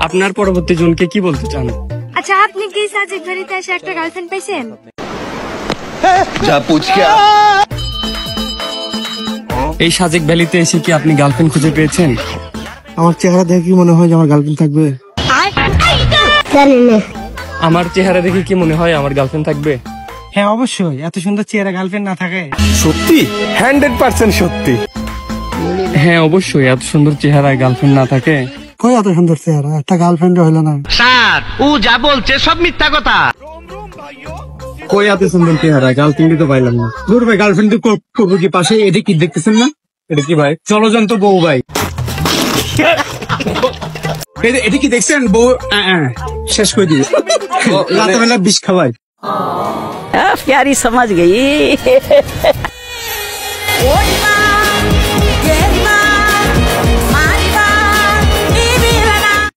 আপনার পরবর্তী জনকে কি বলতে চান? আচ্ছা, আপনি কি সাজেক ভ্যালিতে এসে একটা গার্লফ্রেন্ড পাইছেন? যা পুছ কে এই সাজেক ভ্যালিতে এসে কি আপনি গার্লফ্রেন্ড খুঁজে পেয়েছেন? আমার চেহারা দেখে কি মনে হয় যে আমার গার্লফ্রেন্ড থাকবে? আমার চেহারা দেখে কি মনে হয় আমার গার্লফ্রেন্ড থাকবে? হ্যাঁ অবশ্যই, এত সুন্দর চেহারা গার্লফ্রেন্ড না থাকে? সত্যি? 100% সত্যি। হ্যাঁ অবশ্যই, এত সুন্দর চেহারায় গার্লফ্রেন্ড না থাকে? কই এত সুন্দর চেহারা, একটা গার্লফ্রেন্ড হইলো না। স্যার ও যা বলছে সব মিথ্যা কথা। কই এত সুন্দর চেহারা, গার্লফ্রেন্ডই তো পাইলাম না। দূর ভাই, গার্লফ্রেন্ড করবো কি পাশে? এটা কি দেখতেছেন না? এটা কি ভাই? চলজন্ত বউ ভাই। এটা কি দেখছেন? বউ শেষ করে দিবে রাতে বেলা বিষ খাওয়াই। प्यारी समझ गई।